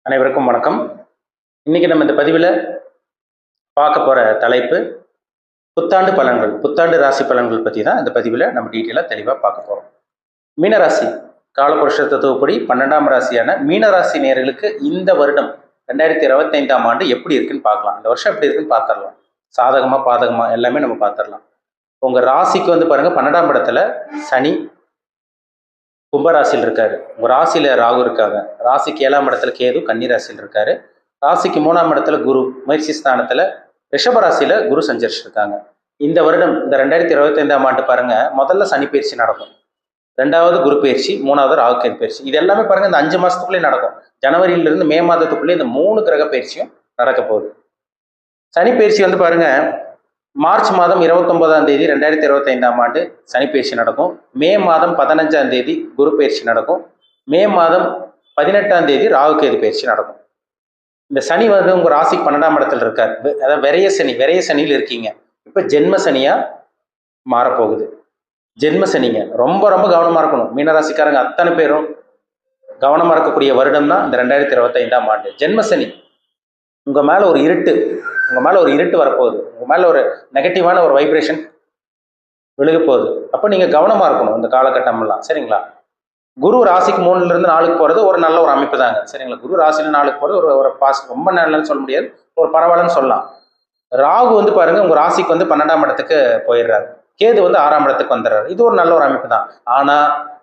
அனைவருக்கும் வணக்கம். இன்னைக்கு நம்ம இந்த பதிவில் பார்க்க போகிற தலைப்பு புத்தாண்டு பலன்கள், புத்தாண்டு ராசி பலன்கள் பற்றி தான் இந்த பதிவில் நம்ம டீட்டெயிலாக தெளிவாக பார்க்க போகிறோம். மீனராசி காலபுருஷ தத்துவப்படி 12ஆம் ராசியான மீனராசி நேயர்களுக்கு இந்த வருடம் 2025ஆம் ஆண்டு எப்படி இருக்குன்னு பார்க்கலாம். இந்த வருஷம் எப்படி இருக்குன்னு பார்த்துடலாம். சாதகமாக பாதகமாக எல்லாமே நம்ம பார்த்துடலாம். உங்கள் ராசிக்கு வந்து பாருங்கள், 12ஆம் இடத்துல சனி கும்பராசியில் இருக்காரு. உங்க ராசியில ராகு இருக்காங்க. ராசிக்கு 7ஆம் இடத்துல கேது கன்னி ராசியில் இருக்காரு. ராசிக்கு 3ஆம் இடத்துல குரு முயற்சி ஸ்தானத்துல ரிஷப ராசியில குரு சஞ்சரிச்சிருக்காங்க. இந்த வருடம் இந்த 2025ஆம் ஆண்டு பாருங்க, முதல்ல சனி பயிற்சி நடக்கும், 2வது குரு பயிற்சி, 3வது ராகு கேது பயிற்சி. இது எல்லாமே பாருங்க இந்த 5 மாசத்துக்குள்ளே நடக்கும். ஜனவரியிலிருந்து மே மாதத்துக்குள்ளே இந்த 3 கிரக பயிற்சியும் நடக்க போகுது. சனி பயிற்சி வந்து பாருங்க, மார்ச் மாதம் 29ஆம் தேதி 2025ஆம் ஆண்டு சனி பயிற்சி நடக்கும். மே மாதம் 15ஆம் தேதி குரு பயிற்சி நடக்கும். மே மாதம் 18ஆம் தேதி ராகு கேது பயிற்சி நடக்கும். இந்த சனி வந்து உங்க ராசிக்கு 12ஆம் இடத்துல இருக்கார். அதாவது விரைய சனியில் இருக்கீங்க. இப்ப ஜென்ம சனியா மாறப்போகுது. ஜென்ம சனிங்க ரொம்ப ரொம்ப கவனமா இருக்கணும். மீனராசிக்காரங்க அத்தனை பேரும் கவனமா இருக்கக்கூடிய வருடம் தான் இந்த 2025ஆம் ஆண்டு. ஜென்ம சனி உங்க மேல ஒரு இருட்டு வரப்போகுது. உங்க மேல ஒரு நெகட்டிவான ஒரு வைப்ரேஷன் விழுக போகுது. அப்போ நீங்க கவனமா இருக்கணும் இந்த காலகட்டம் எல்லாம். சரிங்களா? குரு ராசிக்கு 3ல இருந்து 4க்கு போறது ஒரு நல்ல ஒரு அமைப்பு தாங்க. சரிங்களா? குரு ராசியில 4க்கு போறது ஒரு ரொம்ப நல்லன்னு சொல்ல முடியாது, ஒரு பரவாயில்லன்னு சொல்லலாம். ராகு வந்து பாருங்க உங்க ராசிக்கு வந்து 12ஆம் இடத்துக்கு போயிடுறாரு. கேது வந்து 6ஆம் இடத்துக்கு வந்துடுறாரு. இது ஒரு நல்ல ஒரு அமைப்பு தான். ஆனா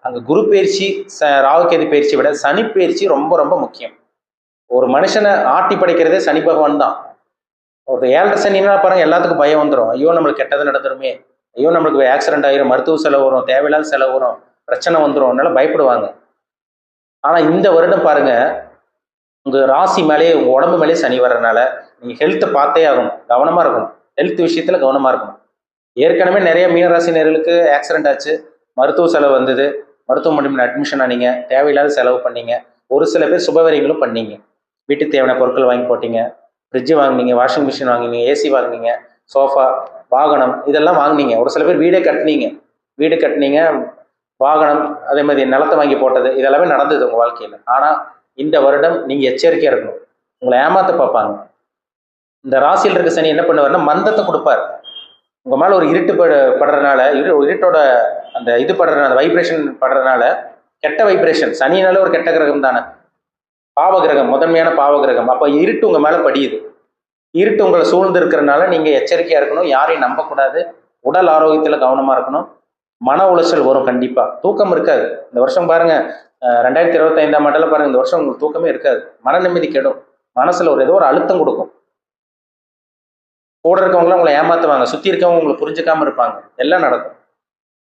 அங்க குரு பயிற்சி ராகு கேது பயிற்சியை விட சனி பயிற்சி ரொம்ப ரொம்ப முக்கியம். ஒரு மனுஷனை ஆட்டி படைக்கிறதே சனி பகவான் தான். ஒரு 7.5 சனினா பாருங்க, எல்லாத்துக்கும் பயம் வந்துடும். ஐயோ நம்மளுக்கு கெட்டது நடந்துருமே, ஐயோ நம்மளுக்கு ஆக்சிடென்ட் ஆயிரும், மருத்துவ செலவு வரும், தேவையில்லாத செலவு வரும், பிரச்சனை வந்துடும், அதனால பயப்படுவாங்க. ஆனா இந்த வருடம் பாருங்க, உங்க ராசி மேலேயே உங்க உடம்பு மேலேயே சனி வர்றதுனால நீங்க ஹெல்த்தை பார்த்தே ஆகணும், கவனமா இருக்கணும். ஹெல்த் விஷயத்துல கவனமா இருக்கணும். ஏற்கனவே நிறைய மீனராசினியர்களுக்கு ஆக்சிடென்ட் ஆச்சு, மருத்துவ செலவு வந்தது, மருத்துவமனையில் அட்மிஷன் ஆனீங்க, தேவையில்லாத செலவு பண்ணீங்க. ஒரு சில பேர் சுபவரிகளும் பண்ணீங்க. வீட்டுக்கு தேவையான பொருட்கள் வாங்கி போட்டீங்க, ஃப்ரிட்ஜு வாங்கினீங்க, வாஷிங் மிஷின் வாங்கினீங்க, ஏசி வாங்கினீங்க, சோஃபா, வாகனம் இதெல்லாம் வாங்கினீங்க. ஒரு சில பேர் வீடு கட்டினீங்க, வாகனம், அதே மாதிரி நிலத்தை வாங்கி போட்டது, இதெல்லாமே நடந்தது உங்கள் வாழ்க்கையில். ஆனால் இந்த வருடம் நீங்கள் எச்சரிக்கையாக இருக்கணும். உங்களை ஏமாத்த பார்ப்பாங்க. இந்த ராசியில் இருக்க சனி என்ன பண்ணுவார்னா மந்தத்தை கொடுப்பார். உங்கள் மேலே ஒரு இருட்டு படுறதுனால, இருட்டோட அந்த இது படுறதுனால, வைப்ரேஷன் படுறதுனால, கெட்ட வைப்ரேஷன். சனினால ஒரு கெட்ட கிரகம் தானே, பாவகிரகம், முதன்மையான பாவகிரகம். அப்போ இருட்டு உங்க மேல படியுது. இருட்டு உங்களை சூழ்ந்து இருக்கிறதுனால நீங்க எச்சரிக்கையா இருக்கணும். யாரையும் நம்பக்கூடாது. உடல் ஆரோக்கியத்துல கவனமா இருக்கணும். மன உளைச்சல் வரும், கண்டிப்பா. தூக்கம் இருக்காது இந்த வருஷம் பாருங்க. 2025ஆம் ஆண்டுல பாருங்க, இந்த வருஷம் உங்களுக்கு தூக்கமே இருக்காது. மன நிம்மதி கெடும். மனசுல ஏதோ ஒரு அழுத்தம் கொடுக்கும். கூட இருக்கவங்களாம் உங்களை ஏமாத்துவாங்க, சுத்தி இருக்கவங்க உங்களை புரிஞ்சுக்காம இருப்பாங்க. எல்லாம் நடக்கும்.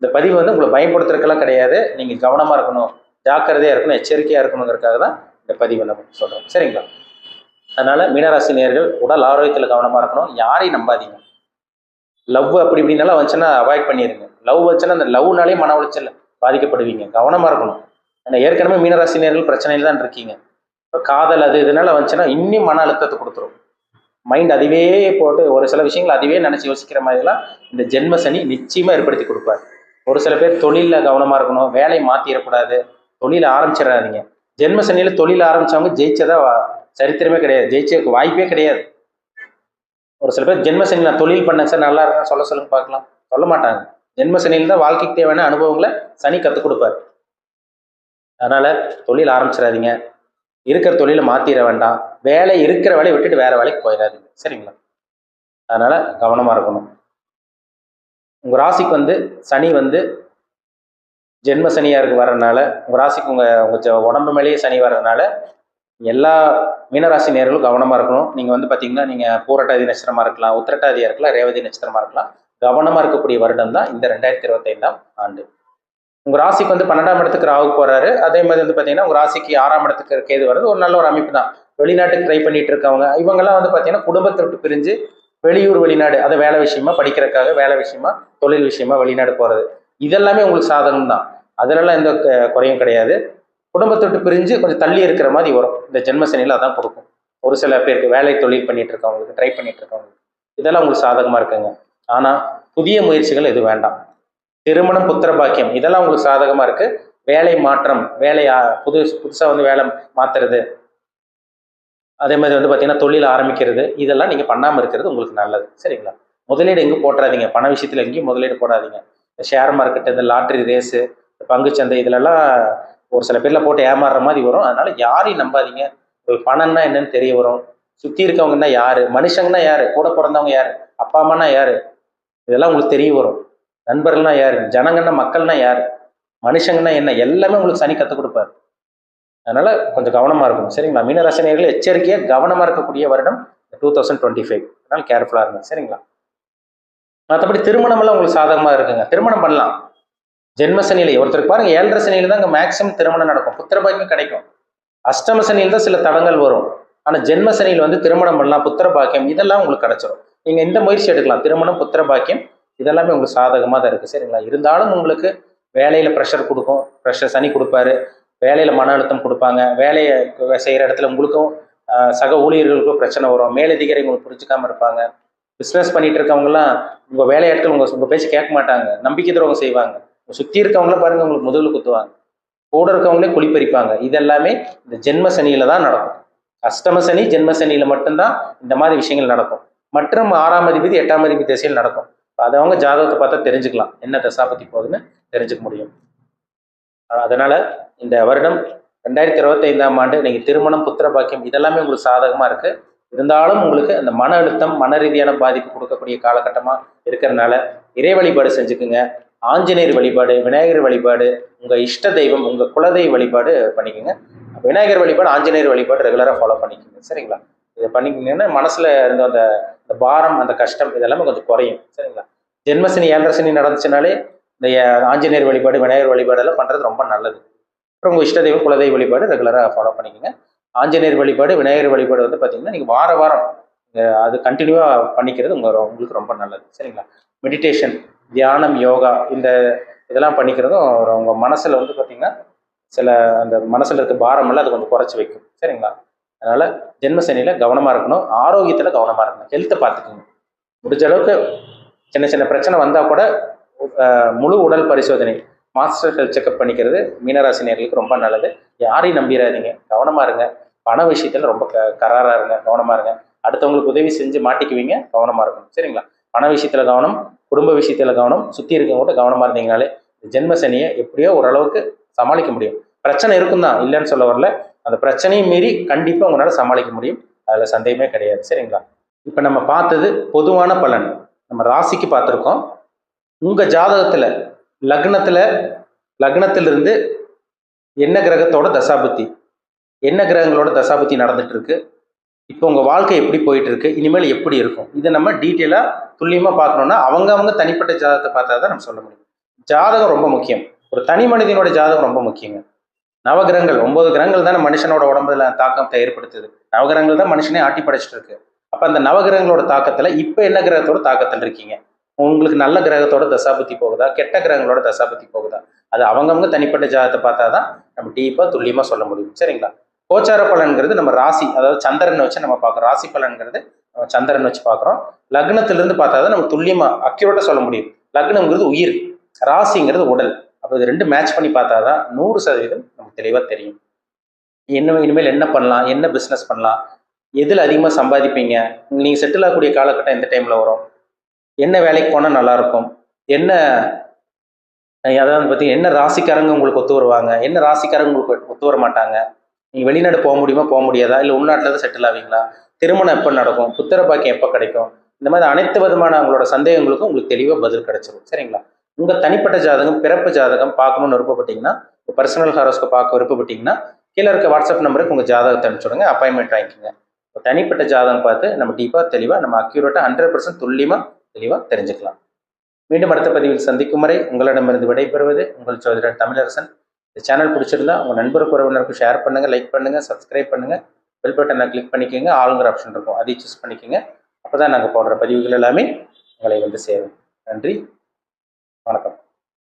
இந்த பதிவு வந்து உங்களை பயன்படுத்துறதுக்கெல்லாம் கிடையாது. நீங்க கவனமா இருக்கணும், ஜாக்கிரதையா இருக்கணும், எச்சரிக்கையா இருக்கணுங்கிறதுக்காக தான் இந்த பதிவை நம்ம சொல்றோம். சரிங்களா? அதனால மீனராசி நேயர்கள் உடல் ஆரோக்கியத்தில் கவனமா இருக்கணும். யாரையும் நம்பாதீங்க. லவ் அப்படி இப்படின்னாலும் வந்துச்சுன்னா அவாய்ட் பண்ணிடுங்க. லவ் வச்சுன்னா அந்த லவ்னாலே மன உளைச்சல் பாதிக்கப்படுவீங்க. கவனமா இருக்கணும். ஏன்னா ஏற்கனவே மீனராசி நேயர்கள் பிரச்சனையில் தான் இருக்கீங்க. இப்போ காதல் அது இதனால வந்துச்சுன்னா இன்னும் மன அழுத்தத்தை கொடுத்துரும். மைண்ட் அதுவே போட்டு ஒரு சில விஷயங்கள் அதுவே நினைச்சு யோசிக்கிற மாதிரிலாம் இந்த ஜென்ம சனி நிச்சயமா ஏற்படுத்தி கொடுப்பார். ஒரு சில பேர் தொழிலில் கவனமா இருக்கணும். வேலையை மாத்திரக்கூடாது. தொழிலை ஆரம்பிச்சிடாதீங்க. ஜென்ம சனியில தொழில் ஆரம்பிச்சவங்க ஜெயிச்சதா சரித்திரமே கிடையாது. ஜெயிச்சதுக்கு வாய்ப்பே கிடையாது. ஒரு சில பேர் ஜென்ம சனியில் நான் தொழில் பண்ணேன் சார், நல்லா இருக்கேன், சொல்லுங்க பார்க்கலாம், சொல்ல மாட்டாங்க. ஜென்ம சனியில் தான் வாழ்க்கைக்கு தேவையான அனுபவங்களை சனி கற்றுக் கொடுப்பார். அதனால தொழில் ஆரம்பிச்சிடாதீங்க. இருக்கிற தொழிலை மாத்திர வேண்டாம். இருக்கிற வேலையை விட்டுட்டு வேற வேலைக்கு போயிடாதீங்க. சரிங்களா? அதனால கவனமா இருக்கணும். உங்க ராசிக்கு வந்து சனி வந்து ஜென்ம சனியாருக்கு வர்றதுனால, உங்க ராசிக்கு உங்க உடம்பு மேலேயே சனி வர்றதுனால எல்லா மீனராசி நேயர்களும் கவனமா இருக்கணும். நீங்க வந்து பாத்தீங்கன்னா, நீங்க பூரட்டாதி நட்சத்திரமா இருக்கலாம், உத்திரட்டாதியா இருக்கலாம், ரேவதி நட்சத்திரமா இருக்கலாம். கவனமா இருக்கக்கூடிய வருடம் தான் இந்த 2025ஆம் ஆண்டு. உங்க ராசிக்கு வந்து 12ஆம் இடத்துக்கு ராகு போறாரு. அதே மாதிரி வந்து பாத்தீங்கன்னா உங்க ராசிக்கு 6ஆம் இடத்துக்கு கேது வர்றது ஒரு நல்ல ஒரு அமைப்பு தான். வெளிநாட்டுக்கு ட்ரை பண்ணிட்டு இருக்கவங்க இவங்கெல்லாம் வந்து பாத்தீங்கன்னா குடும்பத்தை விட்டு பிரிஞ்சு வெளியூர் வெளிநாடு, அதை வேலை விஷயமா, படிக்கிறதுக்காக வேலை விஷயமா, தொழில் விஷயமா வெளிநாடு போறது, இதெல்லாமே உங்களுக்கு சாதகம் தான். அதனால எந்த குறையும் கிடையாது. குடும்பத்தை விட்டு பிரிஞ்சு கொஞ்சம் தள்ளி இருக்கிற மாதிரி வரும். இந்த ஜென்ம சனியில் அதான் கொடுக்கும். ஒரு சில பேருக்கு வேலை தொழில் பண்ணிட்டு இருக்கவங்களுக்கு, ட்ரை பண்ணிட்டு இருக்கவங்களுக்கு இதெல்லாம் உங்களுக்கு சாதகமா இருக்குங்க. ஆனா புதிய முயற்சிகள் எதுவும் வேண்டாம். திருமணம், புத்திர பாக்கியம் இதெல்லாம் உங்களுக்கு சாதகமா இருக்கு. வேலை மாற்றம், புதுசா வந்து வேலை மாத்துறது, அதே மாதிரி வந்து பார்த்தீங்கன்னா தொழில் ஆரம்பிக்கிறது இதெல்லாம் நீங்கள் பண்ணாமல் இருக்கிறது உங்களுக்கு நல்லது. சரிங்களா? முதலீடு எங்கேயும் போட்டுறாதீங்க. பண விஷயத்தில் எங்கேயும் முதலீடு போடாதீங்க. இந்த ஷேர் மார்க்கெட்டு, இந்த லாட்ரி ரேஸு, பங்குச்சந்தை இதிலெல்லாம் ஒரு சில பேர்ல போட்டு ஏமாறுற மாதிரி வரும். அதனால யாரையும் நம்பாதீங்க. உங்களுக்கு பணம்னா என்னன்னு தெரிய வரும். சுற்றி இருக்கவங்கன்னா யாரு, மனுஷங்கன்னா யாரு, கூட பிறந்தவங்க யாரு, அப்பா அம்மானா யாரு, இதெல்லாம் உங்களுக்கு தெரிய வரும். நண்பர்கள்னா யாரு, ஜனங்கன்னா மக்கள்னா யாரு, மனுஷங்கன்னா என்ன, எல்லாமே உங்களுக்கு சனி கற்றுக் கொடுப்பாரு. அதனால கொஞ்சம் கவனமா இருக்கும். சரிங்களா? மீனராசி நேயர்களே, எச்சரிக்கையா கவனமா இருக்கக்கூடிய வருடம் 2025. அதனால கேர்ஃபுல்லா இருங்க. சரிங்களா? மற்றபடி திருமணம் எல்லாம் உங்களுக்கு சாதகமா இருக்குங்க. திருமணம் பண்ணலாம். ஜென்ம சனியில ஒருத்தருக்கு பாருங்க, 7.5 சனியில தான் மேக்சிமம் திருமணம் நடக்கும். புத்திர பாக்கியம் கிடைக்கும். அஷ்டம சனியில் தான் சில தடங்கள் வரும். ஆனா ஜென்ம சனியில் வந்து திருமணம் பண்ணலாம், புத்திர பாக்கியம் இதெல்லாம் உங்களுக்கு கிடைச்சிடும். நீங்க இந்த முயற்சி எடுக்கலாம். திருமணம், புத்திர பாக்கியம் இதெல்லாமே உங்களுக்கு சாதகமாக தான் இருக்கு. சரிங்களா? இருந்தாலும் உங்களுக்கு வேலையில ப்ரெஷர் கொடுக்கும். ப்ரெஷர் சனி கொடுப்பாரு. வேலையில மன அழுத்தம் கொடுப்பாங்க. வேலையை செய்யற இடத்துல உங்களுக்கும் சக ஊழியர்களுக்கும் பிரச்சனை வரும். மேலதிகாரி உங்களுக்கு புரிஞ்சுக்காம இருப்பாங்க. பிஸ்னஸ் பண்ணிட்டு இருக்கவங்கலாம் உங்க வேலையாட்கள் உங்க பேச்சு கேட்க மாட்டாங்க. நம்பிக்கை துரோகம் செய்வாங்க. சுத்தி இருக்கவங்கள பாருங்க, உங்களுக்கு முதுகுல குத்துவாங்க. கூட இருக்கவங்களே குழிப்பறிப்பாங்க. இதெல்லாமே இந்த ஜென்ம சனியில தான் நடக்கும். அஷ்டம சனி, ஜென்ம சனியில மட்டும்தான் இந்த மாதிரி விஷயங்கள் நடக்கும். மற்றும் 6ஆம் அதிபதி 8ஆம் அதிபதி திசையில் நடக்கும். அதை அவங்க ஜாதகத்தை பார்த்தா தெரிஞ்சுக்கலாம், என்ன தசாபதி போகுதுன்னு தெரிஞ்சுக்க முடியும். அதனால இந்த வருடம் 2025ஆம் ஆண்டு நீங்க திருமணம், புத்திர பாக்கியம் இதெல்லாமே உங்களுக்கு சாதகமா இருக்கு. இருந்தாலும் உங்களுக்கு அந்த மன அழுத்தம், மன ரீதியான பாதிப்பு கொடுக்கக்கூடிய காலகட்டமா இருக்கிறதுனால இறை வழிபாடு செஞ்சுக்குங்க. ஆஞ்சநேயர் வழிபாடு, விநாயகர் வழிபாடு, உங்க இஷ்ட தெய்வம், உங்க குலதெய்வ வழிபாடு பண்ணிக்கோங்க. விநாயகர் வழிபாடு, ஆஞ்சநேயர் வழிபாடு ரெகுலரா ஃபாலோ பண்ணிக்கோங்க. சரிங்களா? இதை பண்ணிக்கிங்கன்னா மனசுல இருந்த அந்த பாரம், அந்த கஷ்டம் இதெல்லாமே கொஞ்சம் குறையும். சரிங்களா? ஜென்மசனி 7.5 சனி நடந்துச்சுனாலே இந்த ஆஞ்சநேயர் வழிபாடு, விநாயகர் வழிபாடு எல்லாம் பண்றது ரொம்ப நல்லது. அப்புறம் உங்க இஷ்ட தெய்வம், குலதெய்வ வழிபாடு ரெகுலராக ஃபாலோ பண்ணிக்கோங்க. ஆஞ்சநேயர் வழிபாடு, விநாயகர் வழிபாடு வந்து பார்த்தீங்கன்னா நீங்கள் வார வாரம் அது கண்டினியூவாக பண்ணிக்கிறது உங்களுக்கு ரொம்ப நல்லது. சரிங்களா? மெடிடேஷன், தியானம், யோகா இதெல்லாம் பண்ணிக்கிறதும் உங்கள் மனசில் வந்து பார்த்தீங்கன்னா சில அந்த மனசில் இருக்க பாரமெல்லாம் அது கொஞ்சம் குறைச்சி வைக்கும். சரிங்களா? அதனால ஜென்ம சனியில் கவனமாக இருக்கணும். ஆரோக்கியத்தில் கவனமாக இருக்கணும். ஹெல்த்தை பார்த்துக்கணும். முடிஞ்ச அளவுக்கு சின்ன சின்ன பிரச்சனை வந்தால் கூட முழு உடல் பரிசோதனை, மாஸ்டர் ஹெல்த் செக்அப் பண்ணிக்கிறது மீனராசி நேயர்களுக்கு ரொம்ப நல்லது. யாரையும் நம்பிடாதீங்க. கவனமாக இருங்க. பண விஷயத்தில் ரொம்ப கராராக இருங்க. கவனமாக இருங்க. அடுத்தவங்களுக்கு உதவி செஞ்சு மாட்டிக்குவீங்க. கவனமாக இருக்கணும். சரிங்களா? பண விஷயத்தில் கவனம், குடும்ப விஷயத்தில் கவனம், சுற்றி இருக்கவங்க கவனமாக இருந்தீங்கனாலே ஜென்ம சனியை எப்படியோ ஓரளவுக்கு சமாளிக்க முடியும். பிரச்சனை இருக்கும் தான், இல்லைன்னு சொல்ல வரல. அந்த பிரச்சனையும் மீறி கண்டிப்பாக உங்களால் சமாளிக்க முடியும். அதில் சந்தேகமே கிடையாது. சரிங்களா? இப்போ நம்ம பார்த்தது பொதுவான பலன். நம்ம ராசிக்கு பார்த்துருக்கோம். உங்கள் ஜாதகத்தில் லக்னத்திலிருந்து என்ன கிரகத்தோட தசாபுத்தி, என்ன கிரகங்களோட தசாபுத்தி நடந்துட்டு இருக்கு, இப்போ உங்க வாழ்க்கை எப்படி போயிட்டு இருக்கு, இனிமேல் எப்படி இருக்கும், இதை நம்ம டீட்டெயிலா துல்லியமா பார்க்கணும்னா அவங்க தனிப்பட்ட ஜாதகத்தை பார்த்தா தான் நம்ம சொல்ல முடியும். ஜாதகம் ரொம்ப முக்கியம். ஒரு தனி மனிதனோட ஜாதகம் ரொம்ப முக்கியங்க. நவகிரகங்கள் 9 கிரகங்கள் தானே மனுஷனோட உடம்புல தாக்கத்தை ஏற்படுத்துது. நவகிரகங்கள் தான் மனுஷனே ஆட்டி படைச்சிட்டு இருக்கு. அப்ப அந்த நவகிரகங்களோட தாக்கத்துல இப்ப என்ன கிரகத்தோட தாக்கத்தில் இருக்கீங்க, உங்களுக்கு நல்ல கிரகத்தோட தசாபுத்தி போகுதா, கெட்ட கிரகங்களோட தசாபுத்தி போகுதா, அது அவங்கவுங்க தனிப்பட்ட ஜாதகத்தை பார்த்தா தான் நம்ம டீப்பா துல்லியமா சொல்ல முடியும். சரிங்களா? கோச்சார பலன்கிறது நம்ம ராசி, அதாவது சந்திரன் வச்சு நம்ம பார்க்குறோம். ராசி பலன்கிறது நம்ம சந்திரன் வச்சு பார்க்குறோம். லக்னத்திலிருந்து பார்த்தா தான் நம்ம துல்லியமா அக்யூரேட்டா சொல்ல முடியும். லக்னம்ங்கிறது உயிர், ராசிங்கிறது உடல். அப்போ இது ரெண்டு மேட்ச் பண்ணி பார்த்தா தான் 100% நமக்கு தெளிவாக தெரியும். இனிமேல் என்ன பண்ணலாம், என்ன பிஸ்னஸ் பண்ணலாம், எதில் அதிகமாக சம்பாதிப்பீங்க, நீங்கள் செட்டில் ஆகக்கூடிய காலகட்டம் எந்த டைமில் வரும், என்ன வேலைக்கு போனால் நல்லாயிருக்கும், என்ன அதாவது பார்த்தீங்கன்னா என்ன ராசிக்காரங்க உங்களுக்கு ஒத்து வருவாங்க, என்ன ராசிக்காரங்க உங்களுக்கு ஒத்து வர மாட்டாங்க, நீங்கள் வெளிநாடு போக முடியுமா போக முடியாதா, இல்லை உள்நாட்டில் தான் செட்டில் ஆவீங்களா, திருமணம் எப்போ நடக்கும், புத்திர பாக்கியம் எப்போ கிடைக்கும், இந்த மாதிரி அனைத்து விதமான உங்களோட சந்தேகங்களுக்கும் உங்களுக்கு தெளிவாக பதில் கிடைச்சிடும். சரிங்களா? உங்கள் தனிப்பட்ட ஜாதகம், பிறப்பு ஜாதகம் பார்க்கணும்னு விருப்பப்பட்டீங்கன்னா, பர்சனல் ஹாரோஸ்கோப் பார்க்க விருப்பப்பட்டீங்கன்னா கீழே இருக்க வாட்ஸ்அப் நம்பருக்கு உங்கள் ஜாதகத்தை அனுப்பிச்சுடுங்க, அப்பாயின்மெண்ட் வாங்கிக்கோங்க. தனிப்பட்ட ஜாதகம் பார்த்து நம்ம டீப்பாக தெளிவாக நம்ம அக்யூரேட்டாக 100% துல்லியமாக தெளிவாக தெரிஞ்சுக்கலாம். மீண்டும் அடுத்த பதிவில் சந்திக்கும் வரை உங்களிடமிருந்து விடைபெறுவது உங்கள் சோதரர் தமிழரசன். இந்த சேனல் பிடிச்சிருந்தா உங்கள் நண்பருக்கு உறவினருக்கும் ஷேர் பண்ணுங்கள், லைக் பண்ணுங்கள், சப்ஸ்கிரைப் பண்ணுங்கள், பெல் பட்டனை கிளிக் பண்ணிக்கோங்க, ஆளுங்கிற ஆப்ஷன் இருக்கும் அதையும் சூஸ் பண்ணிக்கோங்க. அப்போ தான் நாங்கள் போடுற பதிவுகள் எல்லாமே உங்களை வந்து சேரும். நன்றி, வணக்கம்.